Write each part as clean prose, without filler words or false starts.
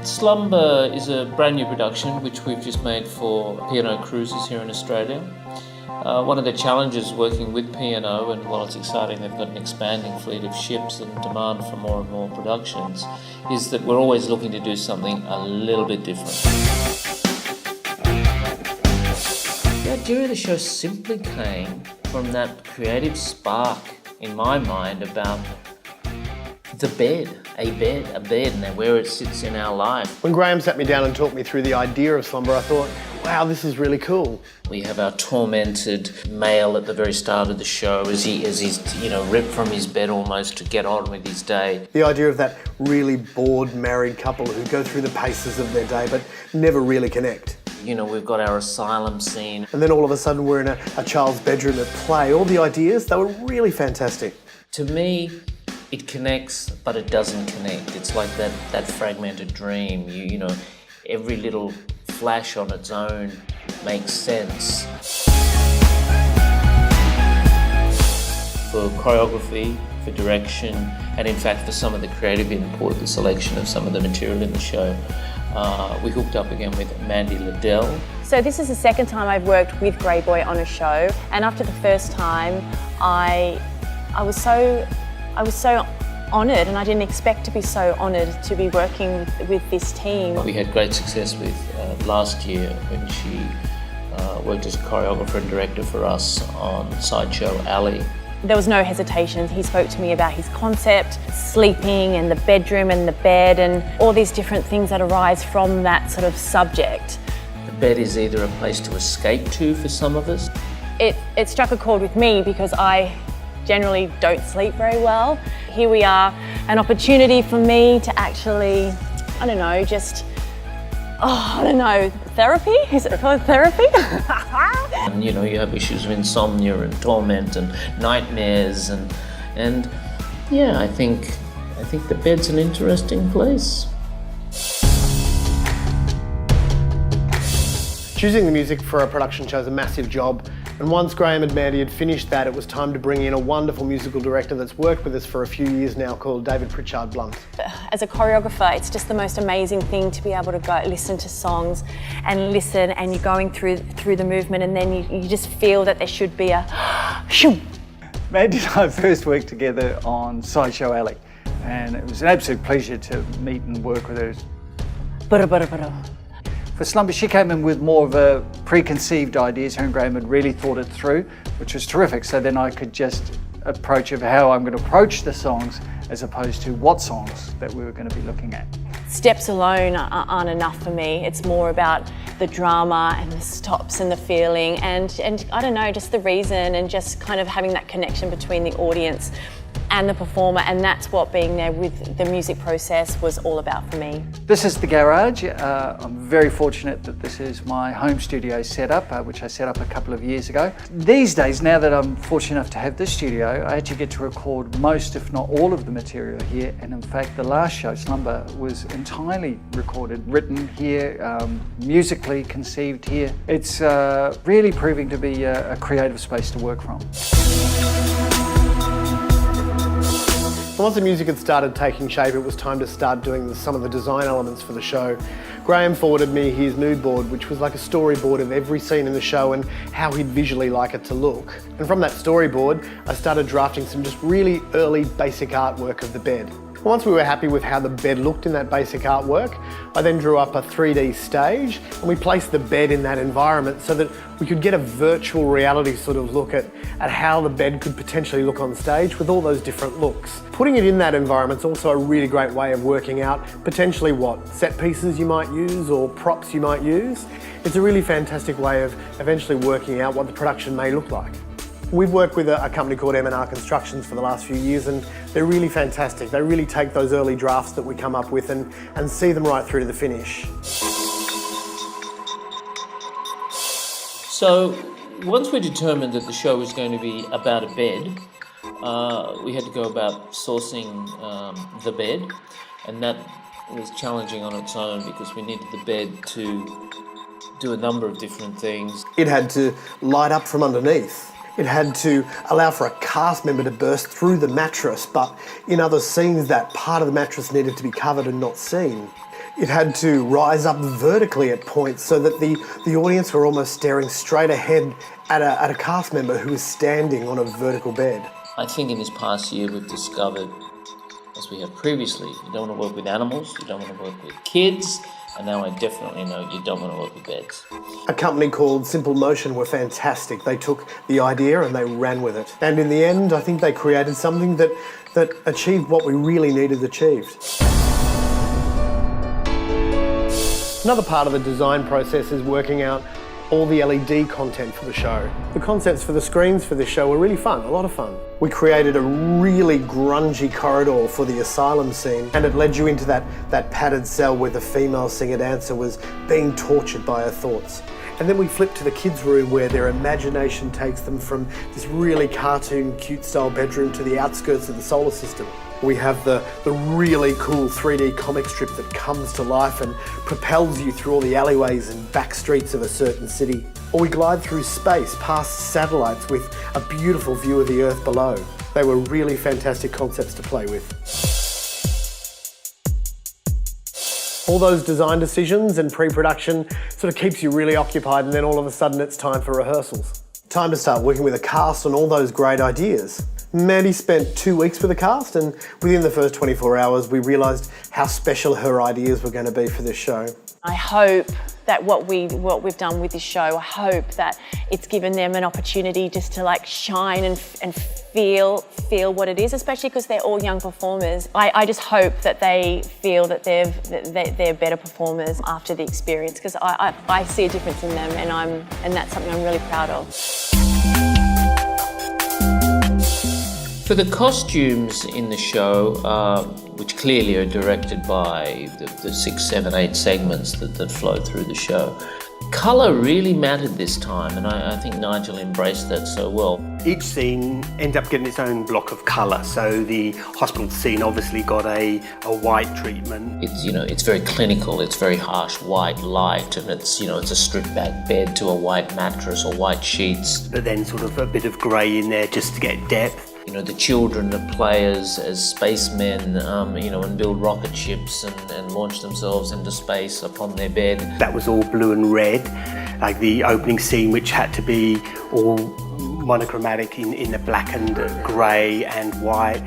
Slumber is a brand new production which we've just made for P&O Cruises here in Australia. One of the challenges working with P&O, and while it's exciting they've got an expanding fleet of ships and demand for more and more productions, is that we're always looking to do something a little bit different. The idea of the show simply came from that creative spark in my mind about the bed, a bed, and where it sits in our life. When Graham sat me down and talked me through the idea of Slumber, I thought, wow, this is really cool. We have our tormented male at the very start of the show as he's ripped from his bed almost to get on with his day. The idea of that really bored married couple who go through the paces of their day but never really connect. You know, we've got our asylum scene. And then all of a sudden we're in a child's bedroom at play. All the ideas, they were really fantastic. To me, it connects, but it doesn't connect. It's like that fragmented dream. You know, every little flash on its own makes sense. For choreography, for direction, and in fact for some of the creative input, the selection of some of the material in the show, we hooked up again with Mandy Liddell. So this is the second time I've worked with Grayboy on a show, and after the first time, I was so honoured, and I didn't expect to be so honoured to be working with this team. We had great success with last year when she worked as a choreographer and director for us on Sideshow Alley. There was no hesitation. He spoke to me about his concept, sleeping and the bedroom and the bed and all these different things that arise from that sort of subject. The bed is either a place to escape to for some of us. It struck a chord with me because I generally don't sleep very well. Here we are, an opportunity for me to actually, therapy? Is it called therapy? And you know, you have issues of insomnia and torment and nightmares and yeah, I think the bed's an interesting place. Choosing the music for a production show is a massive job, and once Graham and Mandy had finished that, it was time to bring in a wonderful musical director that's worked with us for a few years now called David Pritchard Blunt. As a choreographer, it's just the most amazing thing to be able to go listen to songs and listen, and you're going through the movement, and then you just feel that there should be a shoo. Mandy and I first worked together on Sideshow Alley, and it was an absolute pleasure to meet and work with her. For Slumber, she came in with more of a preconceived ideas. Her and Graham had really thought it through, which was terrific. So then I could just approach of how I'm going to approach the songs as opposed to what songs that we were going to be looking at. Steps alone aren't enough for me. It's more about the drama and the stops and the feeling and I don't know, just the reason and just kind of having that connection between the audience and the performer, and that's what being there with the music process was all about for me. This is the garage. I'm very fortunate that this is my home studio setup, which I set up a couple of years ago. These days, now that I'm fortunate enough to have this studio, I actually get to record most, if not all, of the material here, and in fact the last show, Slumber, was entirely recorded, written here, musically conceived here. It's really proving to be a creative space to work from. Once the music had started taking shape, it was time to start doing some of the design elements for the show. Graham forwarded me his mood board, which was like a storyboard of every scene in the show and how he'd visually like it to look. And from that storyboard, I started drafting some just really early basic artwork of the bed. Once we were happy with how the bed looked in that basic artwork, I then drew up a 3D stage and we placed the bed in that environment so that we could get a virtual reality sort of look at how the bed could potentially look on stage with all those different looks. Putting it in that environment is also a really great way of working out potentially what set pieces you might use or props you might use. It's a really fantastic way of eventually working out what the production may look like. We've worked with a company called M&R Constructions for the last few years and they're really fantastic. They really take those early drafts that we come up with and see them right through to the finish. So once we determined that the show was going to be about a bed, we had to go about sourcing the bed, and that was challenging on its own because we needed the bed to do a number of different things. It had to light up from underneath. It had to allow for a cast member to burst through the mattress, but in other scenes that part of the mattress needed to be covered and not seen. It had to rise up vertically at points so that the audience were almost staring straight ahead at a cast member who was standing on a vertical bed. I think in this past year we've discovered, as we have previously, you don't want to work with animals, you don't want to work with kids, and now I definitely know you don't want to work with beds. A company called Simple Motion were fantastic. They took the idea and they ran with it. And in the end, I think they created something that achieved what we really needed achieved. Another part of the design process is working out all the LED content for the show. The concepts for the screens for this show were really fun, a lot of fun. We created a really grungy corridor for the asylum scene, and it led you into that padded cell where the female singer-dancer was being tortured by her thoughts. And then we flipped to the kids' room where their imagination takes them from this really cartoon, cute-style bedroom to the outskirts of the solar system. We have the really cool 3D comic strip that comes to life and propels you through all the alleyways and back streets of a certain city. Or we glide through space past satellites with a beautiful view of the Earth below. They were really fantastic concepts to play with. All those design decisions and pre-production sort of keeps you really occupied, and then all of a sudden it's time for rehearsals. Time to start working with a cast on all those great ideas. Mandy spent 2 weeks with the cast, and within the first 24 hours we realised how special her ideas were going to be for this show. I hope that what we've done with this show, I hope that it's given them an opportunity just to like shine and feel what it is, especially because they're all young performers. I just hope that they feel that they're better performers after the experience, because I see a difference in them, and that's something I'm really proud of. For the costumes in the show, which clearly are directed by the 6, 7, 8 segments that flow through the show, colour really mattered this time, and I think Nigel embraced that so well. Each scene ended up getting its own block of colour. So the hospital scene obviously got a white treatment. It's very clinical. It's very harsh white light, and it's a stripped back bed to a white mattress or white sheets. But then sort of a bit of grey in there just to get depth. The children that play as spacemen, and build rocket ships and launch themselves into space upon their bed. That was all blue and red, like the opening scene, which had to be all monochromatic in the black and grey and white.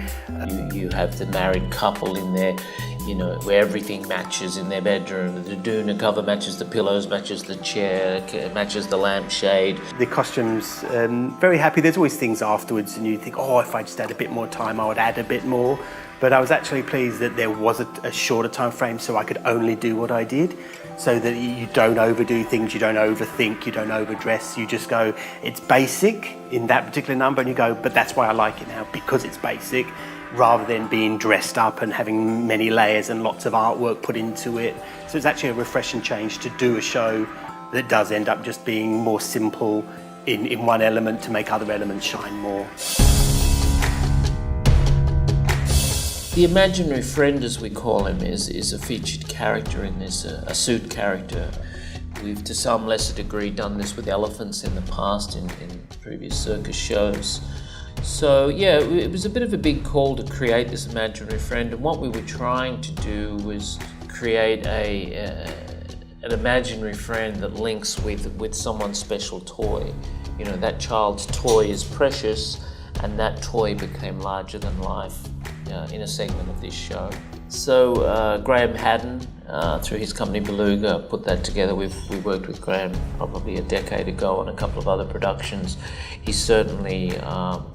You have the married couple in there, where everything matches in their bedroom. The doona cover matches the pillows, matches the chair, matches the lampshade. The costumes, very happy. There's always things afterwards and you think, oh, if I just had a bit more time, I would add a bit more. But I was actually pleased that there was a shorter time frame so I could only do what I did, so that you don't overdo things, you don't overthink, you don't overdress. You just go, it's basic in that particular number, and you go, but that's why I like it now, because it's basic, rather than being dressed up and having many layers and lots of artwork put into it. So it's actually a refreshing change to do a show that does end up just being more simple in one element to make other elements shine more. The imaginary friend, as we call him, is a featured character in this, a suit character. We've, to some lesser degree, done this with elephants in the past in previous circus shows. So yeah, it was a bit of a big call to create this imaginary friend, and what we were trying to do was create an imaginary friend that links with someone's special toy. That child's toy is precious, and that toy became larger than life in a segment of this show. So Graham Haddon, through his company Beluga, put that together. We worked with Graham probably a decade ago on a couple of other productions. He's certainly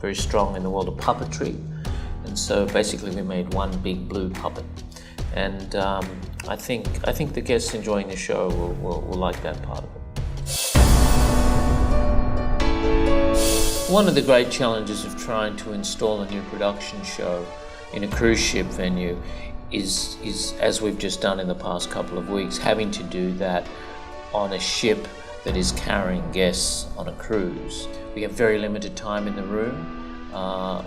very strong in the world of puppetry, and so basically we made one big blue puppet. And I think the guests enjoying the show will like that part of it. One of the great challenges of trying to install a new production show in a cruise ship venue is, as we've just done in the past couple of weeks, having to do that on a ship that is carrying guests on a cruise. We have very limited time in the room.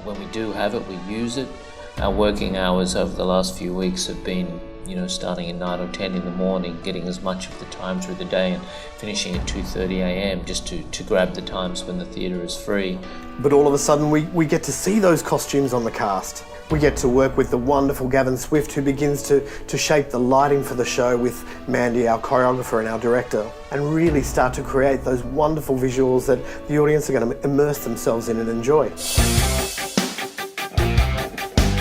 When we do have it, we use it. Our working hours over the last few weeks have been starting at 9 or 10 in the morning, getting as much of the time through the day and finishing at 2:30 a.m. just to grab the times when the theatre is free. But all of a sudden we get to see those costumes on the cast. We get to work with the wonderful Gavin Swift, who begins to shape the lighting for the show with Mandy, our choreographer and our director, and really start to create those wonderful visuals that the audience are going to immerse themselves in and enjoy.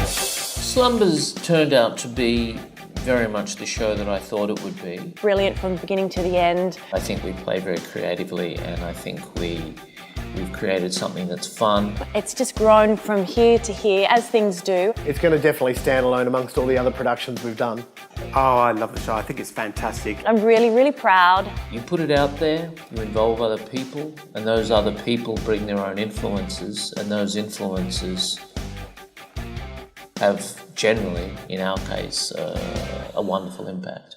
Slumber's turned out to be very much the show that I thought it would be. Brilliant from the beginning to the end. I think we play very creatively, and I think we've created something that's fun. It's just grown from here to here, as things do. It's going to definitely stand alone amongst all the other productions we've done. Oh, I love the show. I think it's fantastic. I'm really, really proud. You put it out there, you involve other people, and those other people bring their own influences, and those influences have generally, in our case, a wonderful impact.